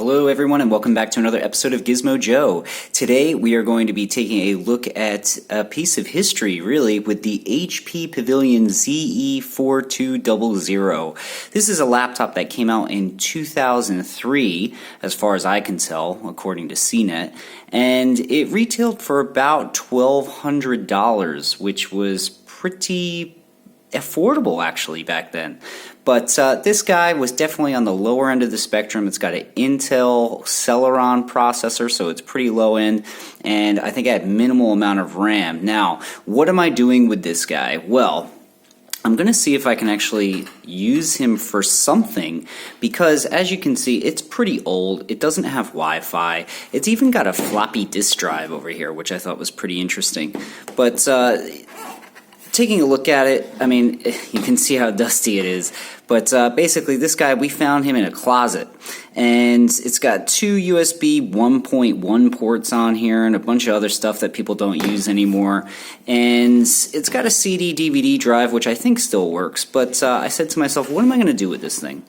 Hello everyone and welcome back to another episode of Gizmo Joe. Today we are going to be taking a look at a piece of history really with the HP Pavilion ZE4200. This is a laptop that came out in 2003 as far as I can tell according to CNET, and it retailed for about $1,200, which was pretty affordable actually back then. But this guy was definitely on the lower end of the spectrum. It's got an Intel Celeron processor, so it's pretty low end, and I think it had minimal amount of RAM. Now, what am I doing with this guy? Well, I'm going to see if I can actually use him for something, because as you can see, it's pretty old. It doesn't have Wi-Fi. It's even got a floppy disk drive over here, which I thought was pretty interesting. But taking a look at it, I mean, you can see how dusty it is, but basically this guy, we found him in a closet, and it's got two USB 1.1 ports on here and a bunch of other stuff that people don't use anymore, and it's got a CD DVD drive, which I think still works, but I said to myself, what am I going to do with this thing?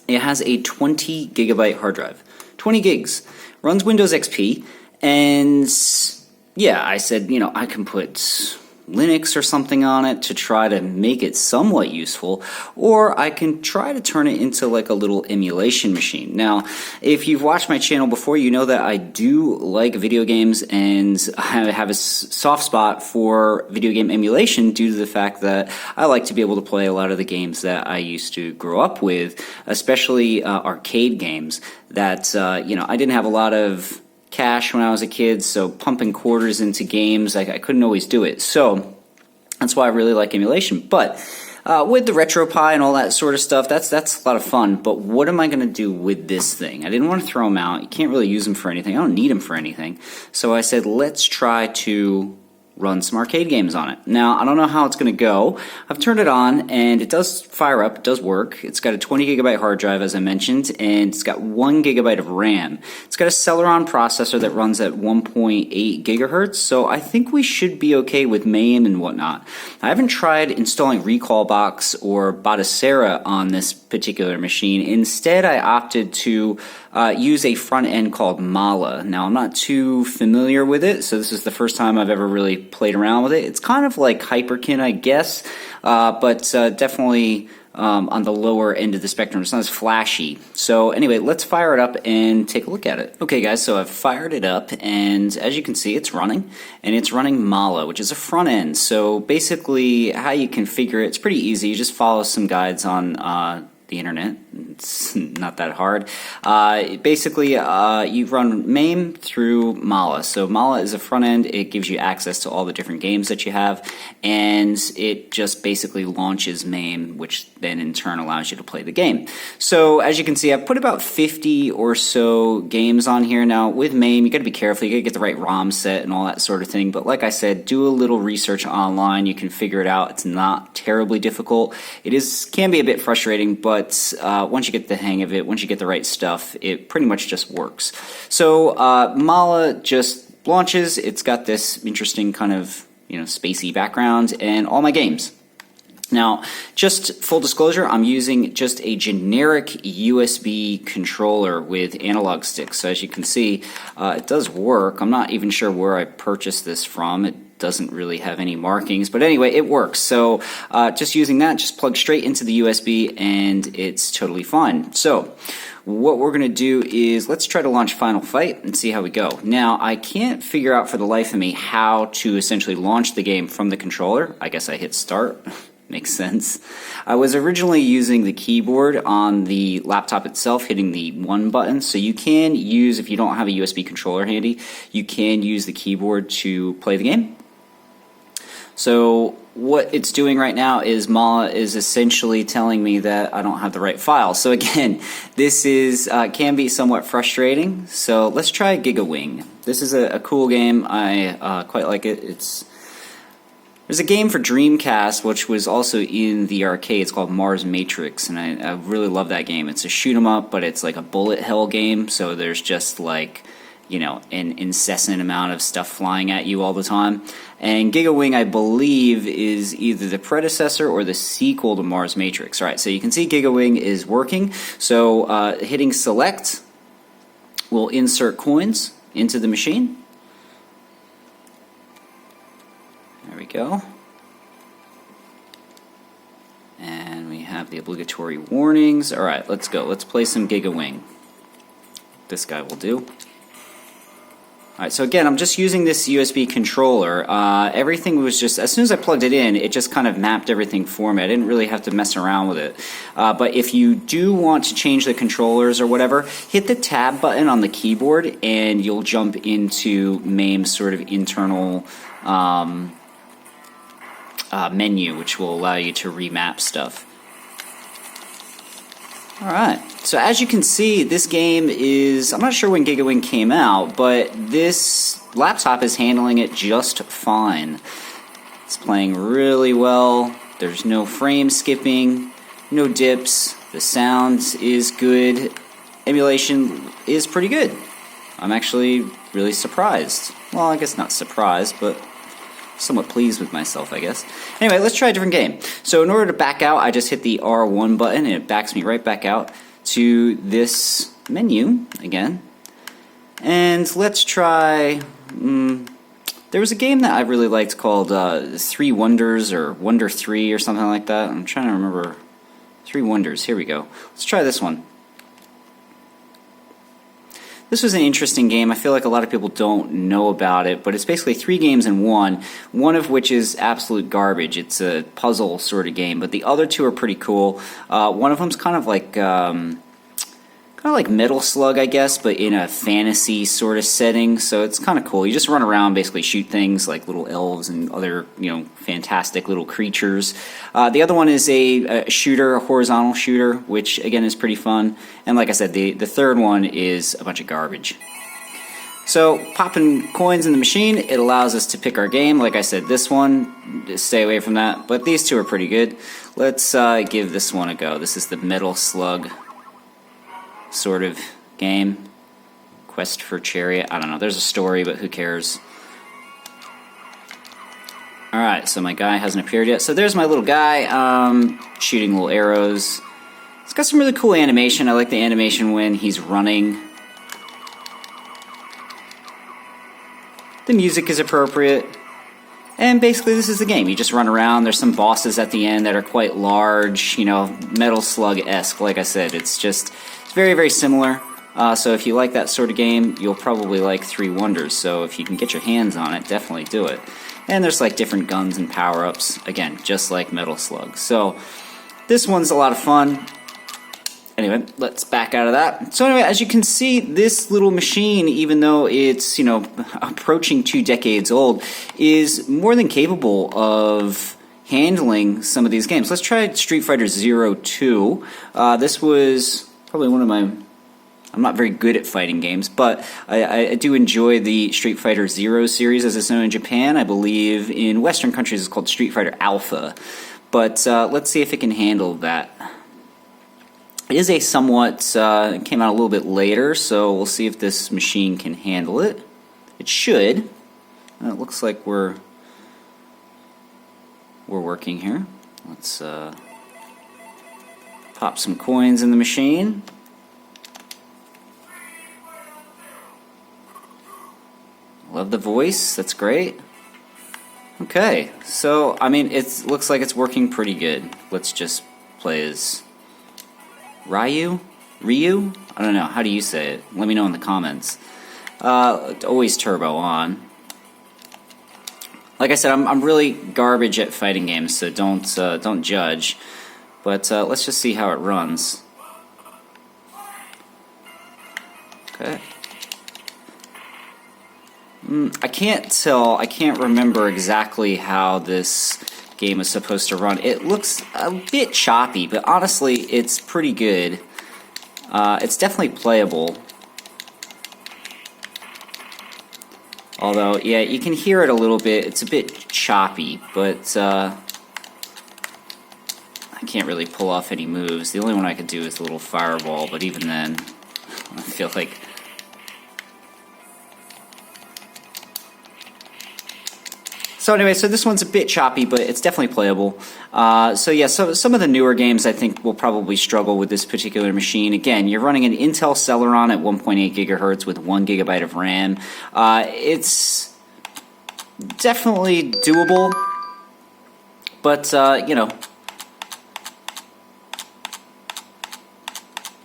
It has a 20 gigabyte hard drive, 20 gigs, runs Windows XP, and yeah, I said, you know, I can put Linux or something on it to try to make it somewhat useful, or I can try to turn it into like a little emulation machine. Now, if you've watched my channel before, you know that I do like video games, and I have a soft spot for video game emulation due to the fact that I like to be able to play a lot of the games that I used to grow up with, especially arcade games that, you know, I didn't have a lot of cash when I was a kid, so pumping quarters into games, I couldn't always do it. So that's why I really like emulation. But with the RetroPie and all that sort of stuff, that's a lot of fun. But what am I going to do with this thing? I didn't want to throw him out. You can't really use him for anything. I don't need him for anything. So I said, let's try to run some arcade games on it. Now, I don't know how it's going to go. I've turned it on, and it does fire up. It does work. It's got a 20 gigabyte hard drive, as I mentioned, and it's got 1 gigabyte of RAM. It's got a Celeron processor that runs at 1.8 gigahertz, so I think we should be okay with MAME and whatnot. I haven't tried installing Recalbox or Batacera on this particular machine. Instead, I opted to use a front end called Mala. Now, I'm not too familiar with it, so this is the first time I've ever really played around with it. It's kind of like Hyperkin, I guess, but definitely on the lower end of the spectrum. It's not as flashy. So anyway, let's fire it up and take a look at it. Okay guys, so I've fired it up, and as you can see, it's running, and it's running Mala, which is a front end. So basically how you configure it, it's pretty easy. You just follow some guides on the internet. It's not that hard. Basically, you run MAME through Mala. So Mala is a front end. It gives you access to all the different games that you have, and it just basically launches MAME, which then in turn allows you to play the game. So as you can see, I've put about 50 or so games on here. Now with MAME, you got to be careful. You got to get the right ROM set and all that sort of thing. But like I said, do a little research online. You can figure it out. It's not terribly difficult. It can be a bit frustrating, but once you get the hang of it, once you get the right stuff, it pretty much just works. So Mala just launches. It's got this interesting kind of, you know, spacey background and all my games. Now, just full disclosure, I'm using just a generic USB controller with analog sticks. So as you can see, it does work. I'm not even sure where I purchased this from. It doesn't really have any markings, but anyway, it works. So just using that, just plug straight into the USB, and it's totally fine. So what we're going to do is let's try to launch Final Fight and see how we go. Now, I can't figure out for the life of me how to essentially launch the game from the controller. I guess I hit start. Makes sense. I was originally using the keyboard on the laptop itself, hitting the 1 button. So you can use, if you don't have a USB controller handy, you can use the keyboard to play the game. So what it's doing right now is Mala is essentially telling me that I don't have the right file. So again, this is can be somewhat frustrating. So let's try GigaWing. This is a cool game. I quite like it. There's a game for Dreamcast which was also in the arcade. It's called Mars Matrix, and I really love that game. It's a shoot 'em up, but it's like a bullet hell game, so there's just like, you know, an incessant amount of stuff flying at you all the time. And GigaWing, I believe, is either the predecessor or the sequel to Mars Matrix. All right, so you can see GigaWing is working. So hitting select we'll insert coins into the machine. There we go. And we have the obligatory warnings. All right, let's go. Let's play some Giga Wing. This guy will do. All right, so again, I'm just using this USB controller. Everything was just, as soon as I plugged it in, it just kind of mapped everything for me. I didn't really have to mess around with it. But if you do want to change the controllers or whatever, hit the tab button on the keyboard and you'll jump into MAME's sort of internal menu, which will allow you to remap stuff. Alright, so as you can see, this game is, I'm not sure when Giga Wing came out, but this laptop is handling it just fine. It's playing really well, there's no frame skipping, no dips, the sound is good, emulation is pretty good. I'm actually really surprised. Well, I guess not surprised, but somewhat pleased with myself, I guess. Anyway, let's try a different game. So in order to back out, I just hit the R1 button and it backs me right back out to this menu again. And let's try, there was a game that I really liked called 3 Wonders or Wonder 3 or something like that. I'm trying to remember. 3 Wonders, here we go. Let's try this one. This was an interesting game. I feel like a lot of people don't know about it, but it's basically 3 games in one of which is absolute garbage. It's a puzzle sort of game, but the other 2 are pretty cool. One of them's kind of like Metal Slug, I guess, but in a fantasy sort of setting, so it's kind of cool. You just run around, basically shoot things like little elves and other, fantastic little creatures. The other one is a shooter, a horizontal shooter, which again is pretty fun. And like I said, the third one is a bunch of garbage. So popping coins in the machine, it allows us to pick our game. Like I said, this one, just stay away from that, but these 2 are pretty good. Let's give this one a go. This is the Metal Slug sort of game. Quest for Chariot. I don't know. There's a story, but who cares? Alright, so my guy hasn't appeared yet. So there's my little guy shooting little arrows. It's got some really cool animation. I like the animation when he's running. The music is appropriate. And basically this is the game. You just run around. There's some bosses at the end that are quite large, Metal Slug-esque. Like I said, it's very, very similar. So if you like that sort of game, you'll probably like 3 Wonders. So if you can get your hands on it, definitely do it. And there's like different guns and power-ups. Again, just like Metal Slug. So this one's a lot of fun. Anyway, let's back out of that. So anyway, as you can see, this little machine, even though it's, approaching 2 decades old, is more than capable of handling some of these games. Let's try Street Fighter 02. This was probably one of my... I'm not very good at fighting games, but I do enjoy the Street Fighter Zero series as it's known in Japan. I believe in Western countries it's called Street Fighter Alpha. But let's see if it can handle that. It is a somewhat, it came out a little bit later, so we'll see if this machine can handle it. It should. It looks like we're working here. Let's pop some coins in the machine. Love the voice, that's great. Okay, so, I mean, it looks like it's working pretty good. Let's just play as Ryu? I don't know, how do you say it? Let me know in the comments. Always turbo on. Like I said, I'm really garbage at fighting games, so don't judge. But let's just see how it runs. Okay. I can't remember exactly how this game is supposed to run. It looks a bit choppy, but honestly, it's pretty good. It's definitely playable. Although, yeah, you can hear it a little bit. It's a bit choppy, but I can't really pull off any moves. The only one I could do is a little fireball, but even then, I feel like... So anyway, so this one's a bit choppy, but it's definitely playable. So yeah, so some of the newer games I think will probably struggle with this particular machine. Again, you're running an Intel Celeron at 1.8 gigahertz with 1 gigabyte of RAM. It's definitely doable, but you know,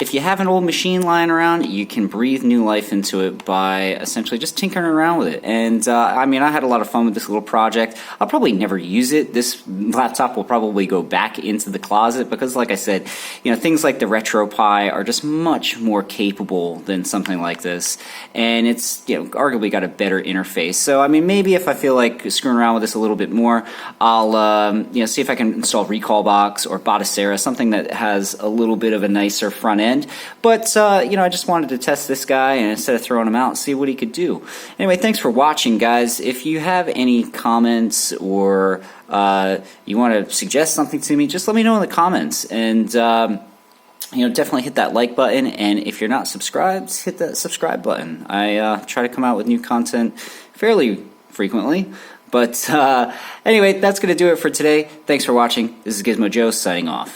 if you have an old machine lying around, you can breathe new life into it by essentially just tinkering around with it. And I mean, I had a lot of fun with this little project. I'll probably never use it. This laptop will probably go back into the closet because, like I said, you know, things like the RetroPie are just much more capable than something like this. And it's, you know, arguably got a better interface. So, I mean, maybe if I feel like screwing around with this a little bit more, I'll, you know, see if I can install Recalbox or Batocera, something that has a little bit of a nicer front end. But, you know, I just wanted to test this guy, and instead of throwing him out, see what he could do. Anyway, thanks for watching, guys. If you have any comments or you want to suggest something to me, just let me know in the comments. And, you know, definitely hit that like button. And if you're not subscribed, hit that subscribe button. I try to come out with new content fairly frequently. But anyway, that's going to do it for today. Thanks for watching. This is Gizmo Joe signing off.